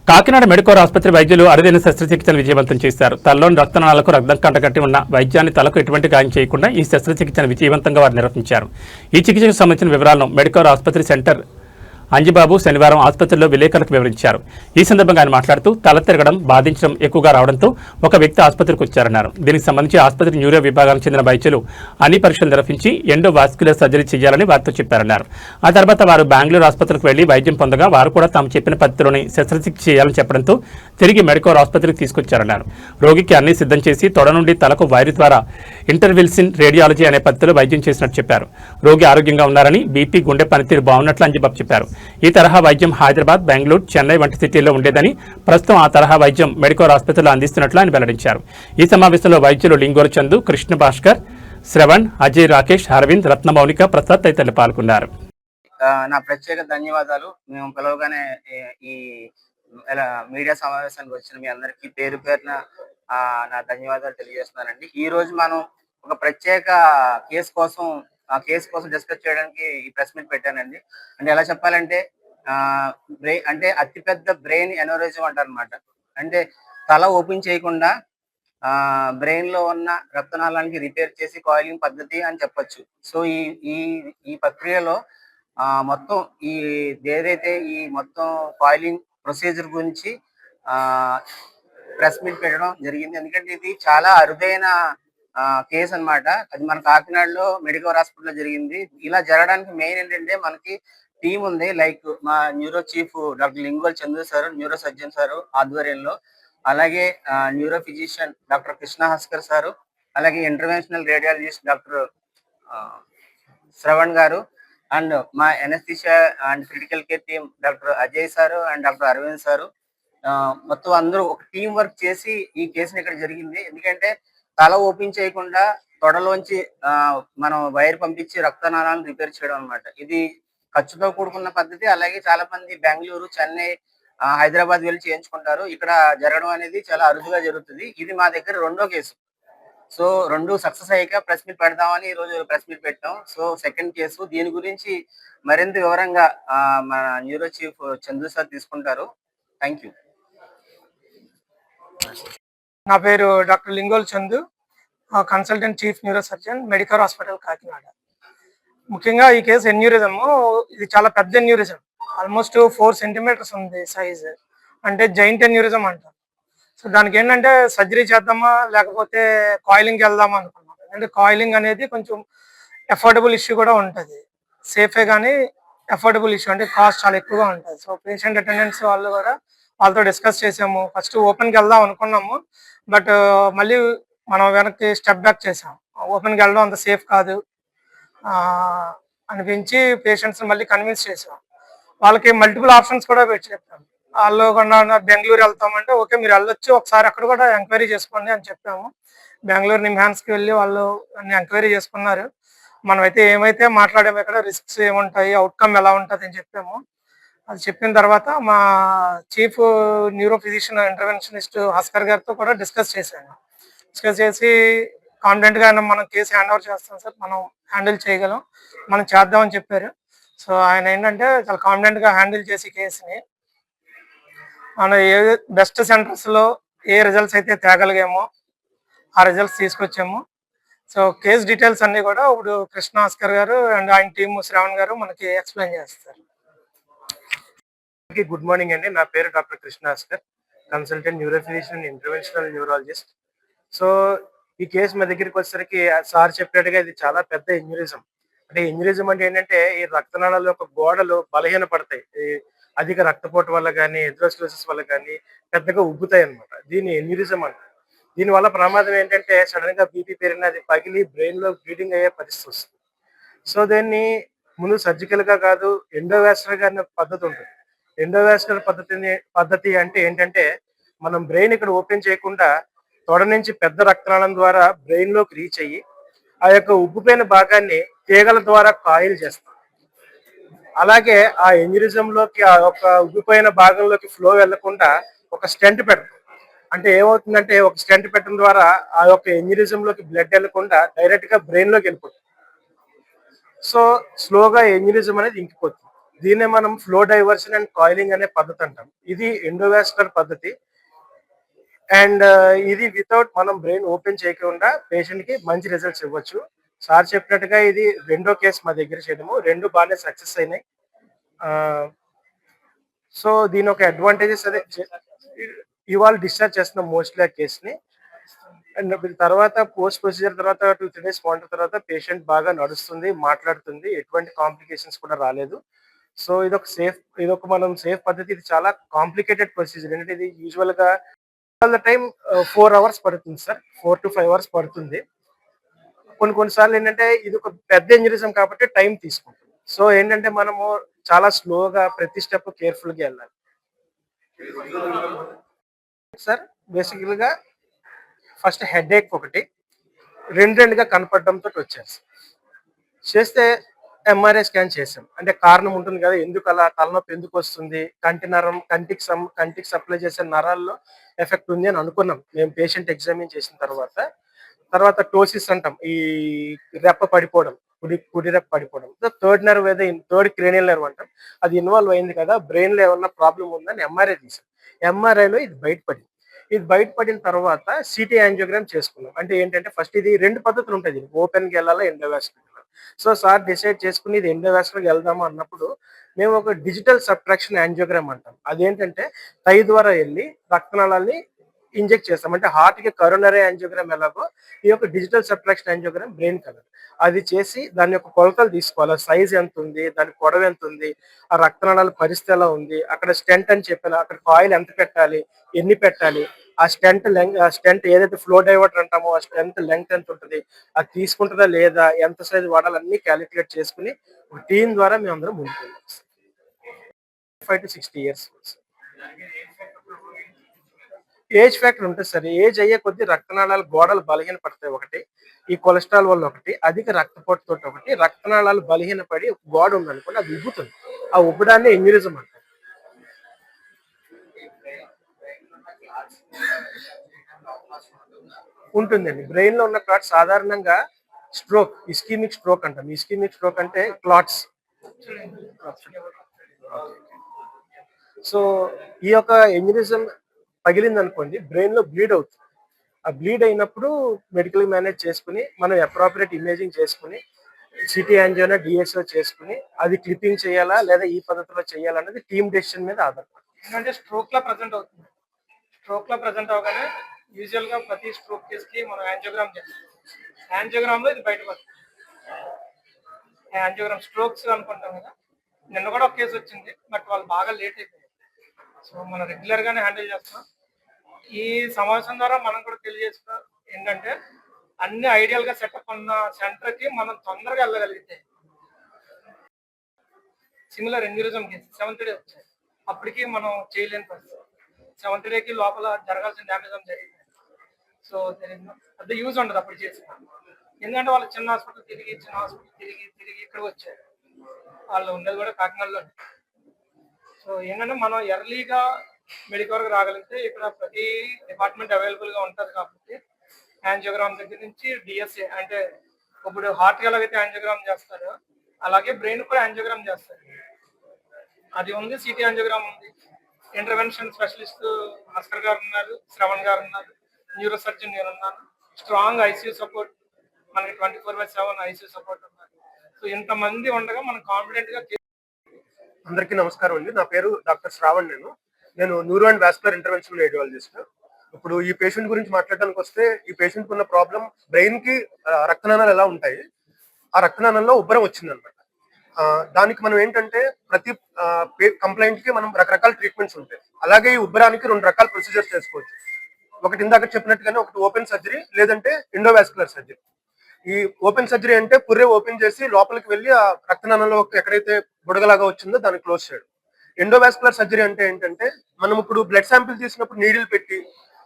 Kakinada Medicore ఆసుపత్రి వైద్యులు అరుదైన శస్త్రచికిత్సను విజయవంతం చేశారు. తలలోని రక్తనాళాలకు రక్తం కంటకట్టి ఉన్న వైద్యాన్ని తలకు ఎటువంటి గాయం చేయకుండా ఈ శస్త్రచికిత్సను విజయవంతంగా వారు నిర్వహించారు. ఈ చికిత్సకు సంబంధించిన వివరాలను మెడికోర్ ఆసుపత్రి సెంటర్ అంజిబాబు శనివారం ఆసుపత్రిలో విలేకరులకు వివరించారు. ఈ సందర్భంగా ఆయన మాట్లాడుతూ తల తిరగడం, బాధించడం ఎక్కువగా రావడంతో ఒక వ్యక్తి ఆసుపత్రికి వచ్చారన్నారు. దీనికి సంబంధించి ఆసుపత్రి న్యూరో విభాగానికి చెందిన వైద్యులు అన్ని పరీక్షలు నిర్వహించి ఎండోవాస్క్యులర్ సర్జరీ చేయాలని వారితో చెప్పారన్నారు. ఆ తర్వాత వారు బెంగళూరు ఆసుపత్రికి వెళ్లి వైద్యం పొందగా వారు కూడా తాము చెప్పిన పద్ధతిలోని శస్త్రచికిత్స చేయాలని చెప్పడంతో తిరిగి మెడికోర్ ఆసుపత్రికి తీసుకొచ్చారన్నారు. రోగికి అన్ని సిద్ధం చేసి తొడ నుండి తలకు వైరు ద్వారా ఇంటర్విల్సిన్ రేడియాలజీ అనే పద్ధతిలో వైద్యం చేసినట్టు చెప్పారు. రోగి ఆరోగ్యంగా ఉన్నారని, బీపీ, గుండె పనితీరు బాగున్నట్లు అంజిబాబు చెప్పారు. ఈ తరహా వైద్యం హైదరాబాద్, బెంగళూరు, చెన్నై వంటి సిటీల్లో ఉండేదని, ప్రస్తుతం ఆ తరహా వైద్యం మెడికోర్ ఆసుపత్రిలో అందిస్తున్నట్లు ఆయన వెల్లడించారు. ఈ సమావేశంలో వైద్యులు లింగోలు చందు, కృష్ణ భాస్కర్, శ్రవణ్, అజయ్, రాకేష్, అరవింద్, రత్నమౌనిక, ప్రసాద్ తదితరులు పాల్గొన్నారు. నా ప్రత్యేక ధన్యవాదాలు. మేము పిలవగానే ఈ మీడియా సమావేశానికి వచ్చిన మీ అందరికీ పేరు పేరున నా ధన్యవాదాలు తెలియజేస్తున్నానండి. ఈ రోజు మనం ఒక ప్రత్యేక కేసు కోసం డిస్కస్ చేయడానికి ఈ ప్రెస్ మీట్ పెట్టానండి. అంటే ఎలా చెప్పాలంటే అంటే అతిపెద్ద బ్రెయిన్ ఎనోరిజం అంటారు అనమాట. అంటే తల ఓపెన్ చేయకుండా బ్రెయిన్ లో ఉన్న రక్తనాళానికి రిపేర్ చేసి కాయిలింగ్ పద్ధతి అని చెప్పొచ్చు. సో ఈ ఈ ప్రక్రియలో మొత్తం ఏదైతే ఈ మొత్తం కాయిలింగ్ ప్రొసీజర్ గురించి ప్రెస్ మీట్ పెట్టడం జరిగింది. ఎందుకంటే ఇది చాలా అరుదైన కేసు అన్నమాట. అది మన కాకినాడలో మెడికోర్ హాస్పిటల్లో జరిగింది. ఇలా జరగడానికి మెయిన్ ఏంటంటే మనకి టీం ఉంది. లైక్ మా neuro chief doctor Lingol Chandu sir, neuro surgeon sir ఆధ్వర్యంలో, అలాగే neuro physician doctor Krishna Bhaskar sir, అలాగే ఇంటర్వెన్షనల్ రేడియాలజిస్ట్ డాక్టర్ శ్రవణ్ గారు, అండ్ మా anaesthesia and critical care team doctor Ajay sir and doctor Aravind sir, మొత్తం అందరూ ఒక టీం వర్క్ చేసి ఈ కేసుని ఇక్కడ జరిగింది. ఎందుకంటే తల ఓపెన్ చేయకుండా తొడలోంచి మనం వైర్ పంపించి రక్తనాళాలను రిపేర్ చేయడం అనమాట. ఇది ఖర్చుతో కూడుకున్న పద్ధతి. అలాగే చాలా మంది బెంగళూరు, చెన్నై, హైదరాబాద్ వెళ్ళి చేయించుకుంటారు. ఇక్కడ జరగడం అనేది చాలా అరుదుగా జరుగుతుంది. ఇది మా దగ్గర రెండో కేసు. సో రెండు సక్సెస్ అయ్యాక ప్రెస్ మీట్ పెడదామని ఈ రోజు ప్రెస్ మీట్ పెట్టాం. సో సెకండ్ కేసు, దీని గురించి మరింత వివరంగా మన న్యూరో చీఫ్ చందు సార్ తీసుకుంటారు. Thank you. నా పేరు doctor Lingol Chandu, consultant chief neuro surgeon, Medicover hospital Kakinada. ముఖ్యంగా ఈ కేసు ఎన్యూరిజము, ఇది చాలా పెద్ద ఎన్యూరిజం. ఆల్మోస్ట్ 4 సెంటీమీటర్స్ ఉంది సైజ్. అంటే జైంట్ ఎన్యూరిజం అంటారు. సో దానికి ఏంటంటే సర్జరీ చేద్దామా లేకపోతే కాయిలింగ్కి వెళ్దామా అనుకున్నాం. అంటే కాయిలింగ్ అనేది కొంచెం అఫోర్డబుల్ ఇష్యూ కూడా ఉంటుంది. సేఫే కానీ అఫోర్డబుల్ ఇష్యూ, అంటే కాస్ట్ చాలా ఎక్కువగా ఉంటుంది. సో పేషెంట్ అటెండెన్స్ వాళ్ళు కూడా వాళ్ళతో డిస్కస్ చేసాము. ఫస్ట్ ఓపెన్కి వెళ్దాం అనుకున్నాము, బట్ మళ్ళీ మనం వెనక్కి స్టెప్ బ్యాక్ చేసాం. ఓపెన్కి వెళ్ళడం అంత సేఫ్ కాదు అనిపించి పేషెంట్స్ మళ్ళీ కన్విన్స్ చేసాం. వాళ్ళకి మల్టిపుల్ ఆప్షన్స్ కూడా పెట్టి చెప్పాము. వాళ్ళు కూడా బెంగళూరు వెళ్తామంటే ఓకే మీరు వెళ్ళొచ్చు, ఒకసారి అక్కడ కూడా ఎంక్వైరీ చేసుకోండి అని చెప్పాము. బెంగళూరు నిమ్హాన్స్కి వెళ్ళి వాళ్ళు అన్ని ఎంక్వైరీ చేసుకున్నారు. మనమైతే ఏమైతే మాట్లాడాము, ఇక్కడ రిస్క్స్ ఏముంటాయి, అవుట్కమ్ ఎలా ఉంటుంది అని చెప్పాము. అది చెప్పిన తర్వాత మా chief neuro physician interventionist Bhaskar గారితో కూడా డిస్కస్ చేశాను. డిస్కస్ చేసి కాన్ఫిడెంట్గా మనం కేసు హ్యాండ్ ఓవర్ చేస్తాం సార్, మనం హ్యాండిల్ చేయగలం, మనం చేద్దామని చెప్పారు. సో ఆయన ఏంటంటే చాలా కాన్ఫిడెంట్గా హ్యాండిల్ చేసి కేసుని మనం ఏ బెస్ట్ సెంటర్స్లో ఏ రిజల్ట్స్ అయితే తేగలిగామో ఆ రిజల్ట్స్ తీసుకొచ్చాము. సో కేసు డీటెయిల్స్ అన్నీ కూడా ఇప్పుడు కృష్ణ భాస్కర్ గారు అండ్ ఆయన టీమ్ శ్రవణ్ గారు మనకి ఎక్స్ప్లెయిన్ చేస్తారు. గుడ్ మార్నింగ్ అండి. నా పేరు doctor Krishna Bhaskar, consultant neuro physician and interventional neurologist. So ఈ కేసు మా దగ్గరికి వచ్చేసరికి సార్ చెప్పినట్టుగా ఇది చాలా పెద్ద ఎన్యూరిజం. అంటే ఎన్యూరిజం అంటే ఏంటంటే ఈ రక్తనాళాల యొక్క గోడలు బలహీన పడతాయి. అధిక రక్తపోటు వల్ల కానీ, ఎథెరోస్క్లెరోసిస్ వల్ల కానీ పెద్దగా ఉబ్బుతాయి అనమాట. దీన్ని ఎన్యూరిజం అంటారు. దీనివల్ల ప్రమాదం ఏంటంటే సడన్ గా బీపీ పెరిగిన అది పగిలి బ్రెయిన్ లో బ్లీడింగ్ అయ్యే పరిస్థితి వస్తుంది. సో దీన్ని ముందు సర్జికల్ గా కాదు, ఎండోవాస్కులర్ గా అనే పద్ధతి ఉంటుంది. ఎండోవాస్కులర్ పద్ధతి అంటే ఏంటంటే మనం బ్రెయిన్ ఇక్కడ ఓపెన్ చేయకుండా తొడ నుంచి పెద్ద రక్తనాళం ద్వారా బ్రెయిన్ లోకి రీచ్ అయ్యి ఆ యొక్క ఉబ్బుపోయిన భాగాన్ని తీగల ద్వారా కాయిల్ చేస్తాం. అలాగే ఆ ఎన్యూరిజం లోకి ఆ యొక్క ఉబ్బిపోయిన భాగంలోకి ఫ్లో వెళ్లకుండా ఒక స్టెంట్ పెడతాం. అంటే ఏమవుతుందంటే ఒక స్టెంట్ పెట్టడం ద్వారా ఆ యొక్క ఎన్యూరిజం లోకి బ్లడ్ వెళ్లకుండా డైరెక్ట్ గా బ్రెయిన్ లోకి వెళ్ళిపోతుంది. సో స్లోగా ఎన్యూరిజం అనేది ఇంకిపోతుంది. దీన్నే మనం ఫ్లో డైవర్షన్ అండ్ కాయిలింగ్ అనే పద్ధతి అంటాం. ఇది ఎండోవాస్కులర్ పద్ధతి. అండ్ ఇది వితౌట్ మనం బ్రెయిన్ ఓపెన్ చేయకుండా పేషెంట్ కి మంచి రిజల్ట్స్ ఇవ్వచ్చు. సార్ చెప్పినట్టుగా ఇది రెండో కేసు మా దగ్గర చేయడము, రెండు బాగానే సక్సెస్ అయినాయి. సో దీని ఒక అడ్వాంటేజెస్ అదే ఇవాళ డిశ్చార్జ్ చేస్తున్నాం మోస్ట్లీ ఆ కేసుని. అండ్ తర్వాత పోస్ట్ ప్రొసీజర్ తర్వాత 2-3 డేస్ వాంటర్ తర్వాత పేషెంట్ బాగా నడుస్తుంది, మాట్లాడుతుంది, ఎటువంటి కాంప్లికేషన్స్ కూడా రాలేదు. సో ఇదొక మనం సేఫ్ పద్ధతి. ఇది చాలా కాంప్లికేటెడ్ ప్రొసీజర్. ఏంటంటే ఇది యూజువల్ గా టైం 4 అవర్స్ పడుతుంది సార్, 4 to 5 అవర్స్ పడుతుంది. కొన్నిసార్లు ఏంటంటే ఇది ఒక పెద్ద ఇంజరిజం కాబట్టి టైం తీసుకుంటుంది. సో ఏంటంటే మనము చాలా స్లోగా ప్రతి స్టెప్ కేర్ఫుల్ గా వెళ్ళాలి సార్. బేసికల్గా ఫస్ట్ హెడ్ ఏక్ ఒకటి రెండుగా కనపడడంతో వచ్చారు సార్. చేస్తే ఎంఆర్ఐ స్కాన్ చేసాం. అంటే కారణం ఉంటుంది కదా, ఎందుకు అలా తలనొప్పి ఎందుకు వస్తుంది, కంటికి సప్లై చేసే నరాల్లో ఎఫెక్ట్ ఉంది అని అనుకున్నాం మేము పేషెంట్ ఎగ్జామిన్ చేసిన తర్వాత టోసిస్ అంటాం, ఈ రెప్ప పడిపోవడం, కుడి రెప్ప పడిపోవడం. థర్డ్ క్రేనియల్ నెర్వ్ అంటాం, అది ఇన్వాల్వ్ అయింది కదా, బ్రెయిన్ లో ఏమన్నా ప్రాబ్లం ఉందని ఎంఆర్ఐ తీసాం. ఎంఆర్ఐలో ఇది బయటపడిన తర్వాత సిటీ యాంజియోగ్రామ్ చేసుకున్నాం. అంటే ఏంటంటే ఫస్ట్ ఇది రెండు పద్ధతులు ఉంటాయి, ఓపెన్ కి వెళ్ళాలా, ఎండోవాస్కులర్. సో సార్ డిసైడ్ చేసుకుని ఇది ఎండోవాస్కులర్ వెళ్దాము అన్నప్పుడు మేము ఒక డిజిటల్ సబ్ట్రాక్షన్ యాంజియోగ్రామ్ అంటాం. అదేంటంటే థై ద్వారా వెళ్ళి రక్తనాళాన్ని ఇంజెక్ట్ చేస్తాం. అంటే హార్ట్ కి కరోనరీ యాంజియోగ్రామ్ ఎలాగో ఈ యొక్క digital subtraction angiogram brain colour అది చేసి దాని యొక్క కొలతలు తీసుకోవాలి. సైజ్ ఎంత ఉంది, దాని పొడవు ఎంత ఉంది, ఆ రక్తనాళాల పరిస్థితి ఎలా ఉంది, అక్కడ స్టెంట్ అని చెప్పాను, అక్కడ కాయిల్ ఎంత పెట్టాలి, ఎన్ని పెట్టాలి, ఆ స్టెంట్ ఏదైతే ఫ్లో డైవర్టర్ అంటామో ఆ స్టెంట్ లెంగ్త్ ఎంత ఉంటుంది, అది తీసుకుంటుందా లేదా, ఎంత సైజ్ వాడాలి అన్ని క్యాలిక్యులేట్ చేసుకుని ఒక టీం ద్వారా మేము అందరం ముందుకు 5 to 60 years. ఏజ్ ఫ్యాక్టర్ ఉంటుంది సార్. ఏజ్ అయ్యే కొద్ది రక్తనాళాల గోడలు బలహీన పడతాయి ఒకటి, ఈ కొలెస్ట్రాల్ వల్ల ఒకటి, అధిక రక్తపోటుతో ఒకటి, రక్తనాళాలు బలహీనపడి గోడ ఉందనుకోండి అది ఉబ్బుతుంది. ఆ ఉబ్బడాన్ని ఎన్యూరిజం అంటారు. ఉంటుందండి. బ్రెయిన్ లో ఉన్న క్లాట్స్ సాధారణంగా ఇస్కీమిక్ స్ట్రోక్ అంటాం. ఇస్కీమిక్ స్ట్రోక్ అంటే క్లాట్స్. సో ఈ యొక్క ఎన్యూరిజం పగిలింది అనుకోండి, బ్రెయిన్ లో బ్లీడ్ అవుతుంది. ఆ బ్లీడ్ అయినప్పుడు మెడికల్ మేనేజ్ చేసుకుని మనం అప్రాపరియేట్ ఇమేజింగ్ చేసుకుని సిటీ యాంజియోనా డిఎస్ఓ చేసుకుని అది క్లిప్పింగ్ చేయాలా లేదా ఈ పద్ధతిలో చేయాలా అనేది టీమ్ డెసిషన్ మీద ఆధారపడుతుంది. ఎందుకంటే స్ట్రోక్ లో ప్రజెంట్ అవగానే యూజువల్ గా ప్రతి స్ట్రోక్ కేసుకి మనం యాంజియోగ్రామ్ చేస్తాం. యాంజియోగ్రామ్ లో ఇది బయటపడుతుంది. యాంజియోగ్రామ్ స్ట్రోక్స్ అనుకుంటాం కదా, నిన్న కూడా ఒక కేసు వచ్చింది, బట్ వాళ్ళు బాగా లేట్ అయిపోయింది. సో మనం రెగ్యులర్ గానే హ్యాండిల్ చేస్తాం. ఈ సమావేశం ద్వారా మనం కూడా తెలియజేస్తున్నాం ఏంటంటే అన్ని ఐడియల్ గా సెటప్ ఉన్న సెంటర్ కి మనం తొందరగా వెళ్ళగలిగితే, similar aneurysm case 7th day వచ్చాయి, అప్పటికి మనం చేయలేని పరిస్థితి. 7th డేకి లోపల జరగాల్సిన డ్యామేజ్ జరిగింది. సో పెద్ద యూజ్ ఉండదు అప్పుడు చేసిన, ఎందుకంటే వాళ్ళు చిన్న హాస్పిటల్ తిరిగి ఇక్కడ వచ్చారు. వాళ్ళు ఉండేది కూడా కాకినాడలో. సో ఏంటంటే మనం ఎర్లీగా మెడికల్ వరకు రాగలిగితే ఇక్కడ ప్రతి డిపార్ట్మెంట్ అవైలబుల్ గా ఉంటుంది కాబట్టి యాంజియోగ్రామ్ దగ్గర నుంచి డిఎస్ఏ అంటే ఇప్పుడు హార్ట్ ఎలాగైతే యాంజియోగ్రామ్ చేస్తారో అలాగే బ్రెయిన్ కూడా యాంజియోగ్రామ్ చేస్తారు. అది ఉంది, సిటీ యాంజియోగ్రామ్ ఉంది. ఇంటర్వెన్షన్ స్పెషలిస్ట్ భాస్కర్ గారు ఉన్నారు, శ్రవణ్ గారు ఉన్నారు, న్యూరో సర్జన్ నేను ఉన్నాను. స్ట్రాంగ్ ఐసీయూ సపోర్ట్, మనకి 24/7 ఐసీయూ సపోర్ట్ ఉన్నారు. సో ఇంతమంది ఉండగా మనం కాన్ఫిడెంట్ గా. అందరికీ నమస్కారం అండి. నా పేరు డాక్టర్ శ్రావణ్. నేను neuro and vascular interventional radiologist. ఇప్పుడు ఈ పేషెంట్ గురించి మాట్లాడడానికి వస్తే, ఈ పేషెంట్ ఉన్న ప్రాబ్లం బ్రెయిన్ కి రక్తనాళాలు ఎలా ఉంటాయి, ఆ రక్తనాళంలో ఉబ్బరం వచ్చిందనమాట. దానికి మనం ఏంటంటే ప్రతి కంప్లైంట్ కి మనం రకరకాల ట్రీట్మెంట్స్ ఉంటాయి. అలాగే ఈ ఉబ్బరానికి 2 రకాల ప్రొసీజర్స్ చేసుకోవచ్చు. ఒకటి ఇందాక చెప్పినట్టుగానే ఒకటి ఓపెన్ సర్జరీ, లేదంటే ఎండోవాస్కులర్ సర్జరీ. ఈ ఓపెన్ సర్జరీ అంటే పుర్రె ఓపెన్ చేసి లోపలికి వెళ్ళి ఆ రక్తనాళంలో ఎక్కడైతే బుడగలాగా వచ్చిందో దాన్ని క్లోజ్ చేయడం. ఎండోవాస్కులర్ సర్జరీ అంటే ఏంటంటే మనం ఇప్పుడు బ్లడ్ శాంపిల్ తీసినప్పుడు నీడిల్ పెట్టి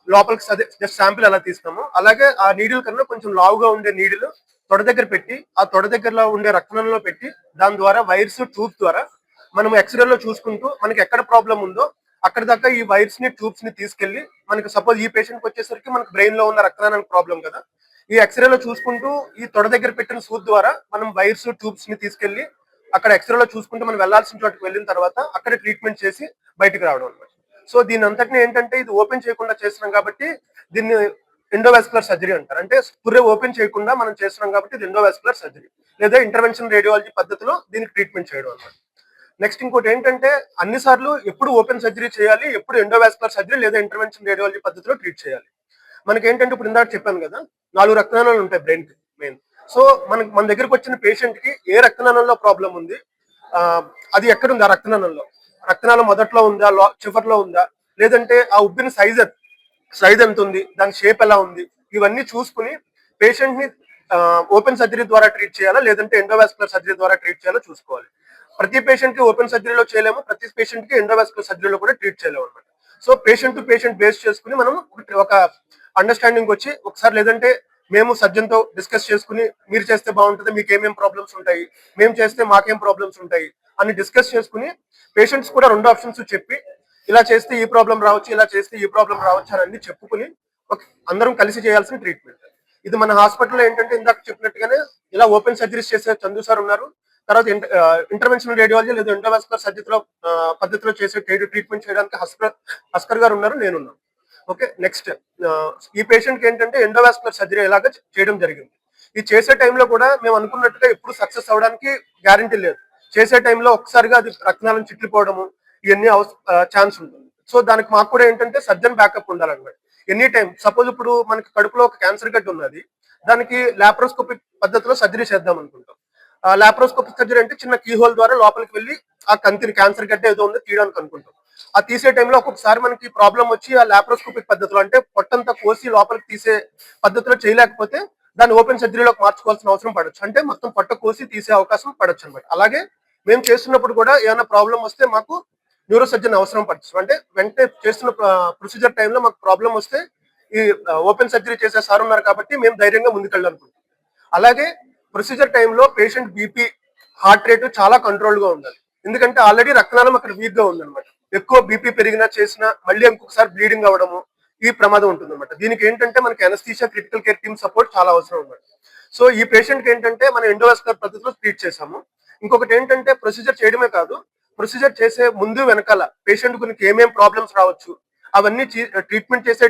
లోపలికి జస్ట్ శాంపిల్ ఎలా తీస్తామో అలాగే ఆ నీడిల్ కన్నా కొంచెం లావుగా ఉండే నీడిల్ తొడ దగ్గర పెట్టి ఆ తొడ దగ్గరలో ఉండే రక్తనాళంలో పెట్టి దాని ద్వారా వైర్స్ ట్యూబ్ ద్వారా మనం ఎక్స్రేలో చూసుకుంటూ మనకి ఎక్కడ ప్రాబ్లం ఉందో అక్కడ దాకా ఈ వైర్స్ ని ట్యూబ్స్ ని తీసుకెళ్లి, మనకి సపోజ్ ఈ పేషెంట్ వచ్చేసరికి మనకి బ్రెయిన్ లో ఉన్న రక్తనాళానికి ప్రాబ్లం కదా, ఈ ఎక్స్రేలో చూసుకుంటూ ఈ తొడ దగ్గర పెట్టిన సూద్ ద్వారా మనం వైర్స్ ట్యూబ్స్ ని తీసుకెళ్లి అక్కడ ఎక్స్రేలో చూసుకుంటే మనం వెళ్ళాల్సిన చోటుకి వెళ్ళిన తర్వాత అక్కడ ట్రీట్మెంట్ చేసి బయటకు రావడం అనమాట. సో దీని అంతటిని ఏంటంటే ఇది ఓపెన్ చేయకుండా చేస్తున్నాం కాబట్టి దీన్ని ఎండోవాస్కులర్ సర్జరీ అంటారు. అంటే పుర్రె ఓపెన్ చేయకుండా మనం చేస్తున్నాం కాబట్టి ఇది ఎండోవాస్కులర్ సర్జరీ లేదా ఇంటర్వెన్షన్ రేడియాలజీ పద్ధతిలో దీనికి ట్రీట్మెంట్ చేయడం అనమాట. నెక్స్ట్ ఇంకోటి ఏంటంటే అన్నిసార్లు ఎప్పుడు ఓపెన్ సర్జరీ చేయాలి, ఎప్పుడు ఎండోవాస్కులర్ సర్జరీ లేదా ఇంటర్వెన్షన్ రేడియాలజీ పద్ధతిలో ట్రీట్ చేయాలి. మనకి ఏంటంటే ఇప్పుడు ఇందాక చెప్పాను కదా, 4 రక్తనాళాలు ఉంటాయి బ్రెయిన్ కి మెయిన్. సో మన దగ్గరకు వచ్చిన పేషెంట్ కి ఏ రక్తనాళంలో ప్రాబ్లం ఉంది, అది ఎక్కడ ఉంది, ఆ రక్తనాళం మొదట్లో ఉందా, చివరిలో ఉందా, లేదంటే ఆ ఉబ్బిన సైజ్ ఎంత ఉంది, దాని షేప్ ఎలా ఉంది, ఇవన్నీ చూసుకుని పేషెంట్ ని ఓపెన్ సర్జరీ ద్వారా ట్రీట్ చేయాలా లేదంటే ఎండోవాస్కులర్ సర్జరీ ద్వారా ట్రీట్ చేయాలో చూసుకోవాలి. ప్రతి పేషెంట్ కి ఓపెన్ సర్జరీలో చేయలేము, ప్రతి పేషెంట్ కి ఎండోవాస్కులర్ సర్జరీలో కూడా ట్రీట్ చేయలేము అనమాట. So patient to patient base చేసుకుని మనం ఒక అండర్స్టాండింగ్ వచ్చి ఒకసారి లేదంటే మేము సర్జన్ తో డిస్కస్ చేసుకుని మీరు చేస్తే బాగుంటుంది, మీకు ఏమేం ప్రాబ్లమ్స్ ఉంటాయి, మేము చేస్తే మాకేం ప్రాబ్లమ్స్ ఉంటాయి అని డిస్కస్ చేసుకుని పేషెంట్స్ కూడా 2 ఆప్షన్స్ చెప్పి ఇలా చేస్తే ఈ ప్రాబ్లం రావచ్చు, ఇలా చేస్తే ఈ ప్రాబ్లం రావచ్చు అని అన్ని చెప్పుకుని అందరం కలిసి చేయాల్సిన ట్రీట్మెంట్ ఇది. మన హాస్పిటల్లో ఏంటంటే ఇందాక చెప్పినట్టుగానే ఇలా ఓపెన్ సర్జరీస్ చేసే చందు సార్ ఉన్నారు, తర్వాత ఇంటర్వెన్షనల్ రేడియాలజీ లేదా ఎండోవాస్కులర్ సర్జరీలో పద్ధతిలో చేసే ట్రీట్మెంట్ చేయడానికి హస్కర్ గారు ఉన్నారు, నేనున్నాను. ఓకే, నెక్స్ట్ ఈ పేషెంట్ కి ఏంటంటే ఎండోవాస్కులర్ సర్జరీ ఎలాగా చేయడం జరిగింది. ఈ చేసే టైంలో కూడా మేము అనుకున్నట్టుగా ఎప్పుడు సక్సెస్ అవడానికి గ్యారంటీ లేదు. చేసే టైంలో ఒకసారిగా అది రక్తనాళం చిట్లిపోవడము ఇవన్నీ ఛాన్స్ ఉంటుంది. సో దానికి మాకు కూడా ఏంటంటే సర్జన్ బ్యాకప్ ఉండాలన్నమాట. ఎనీ టైం సపోజ్ ఇప్పుడు మనకి కడుపులో ఒక క్యాన్సర్ గడ్డ ఉన్నది, దానికి లాప్రోస్కోపిక్ పద్ధతిలో సర్జరీ చేద్దాం అనుకుంటాం. లాప్రోస్కోపిక్ సర్జరీ అంటే చిన్న కీ హోల్ ద్వారా లోపలికి వెళ్ళి ఆ కంతిని క్యాన్సర్ గడ్డ ఏదో ఉందో తీయడానికి అనుకుంటాం. ఆ తీసే టైంలో ఒక్కొక్కసారి మనకి ప్రాబ్లం వచ్చి ఆ లాప్రోస్కోపిక్ పద్ధతిలో అంటే పొట్టంతా కోసి లోపలికి తీసే పద్ధతిలో చేయలేకపోతే దాన్ని ఓపెన్ సర్జరీలోకి మార్చుకోవాల్సిన అవసరం పడొచ్చు. అంటే మొత్తం పొట్ట కోసి తీసే అవకాశం పడొచ్చు అనమాట. అలాగే మేము చేస్తున్నప్పుడు కూడా ఏమైనా ప్రాబ్లం వస్తే మాకు న్యూరో సర్జన్ అవసరం పడచ్చు. అంటే వెంటనే చేస్తున్న ప్రొసీజర్ టైంలో మాకు ప్రాబ్లం వస్తే ఈ ఓపెన్ సర్జరీ చేసే సార్ ఉన్నారు కాబట్టి మేము ధైర్యంగా ముందుకెళ్ళాలనుకుంటాం. అలాగే ప్రొసీజర్ టైంలో పేషెంట్ బీపీ, హార్ట్ రేటు చాలా కంట్రోల్ గా ఉండాలి. ఎందుకంటే ఆల్రెడీ రక్తనాళం అక్కడ వీక్ గా ఉందన్నమాట. ఎక్కువ బీపీ పెరిగినా చేసినా మళ్ళీ ఇంకొకసారి బ్లీడింగ్ అవ్వడము ఈ ప్రమాదం ఉంటుంది అనమాట. దీనికి ఏంటంటే మనకి anaesthesia critical care team support చాలా అవసరం అనమాట. సో ఈ పేషెంట్ కి ఏంటంటే మనం ఎండోవాస్కులర్ పద్ధతిలో ట్రీట్ చేసాము. ఇంకొకటి ఏంటంటే ప్రొసీజర్ చేయడమే కాదు, ప్రొసీజర్ చేసే ముందు వెనకాల పేషెంట్ గురించి ఏమేం ప్రాబ్లమ్స్ రావచ్చు అవన్నీ ట్రీట్మెంట్ చేసే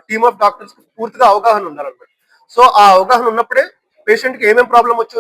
టీమ్ ఆఫ్ డాక్టర్స్ పూర్తిగా అవగాహన ఉండాలన్నమాట. సో ఆ అవగాహన ఉన్నప్పుడే పేషెంట్ కి ఏమేం ప్రాబ్లం రావచ్చు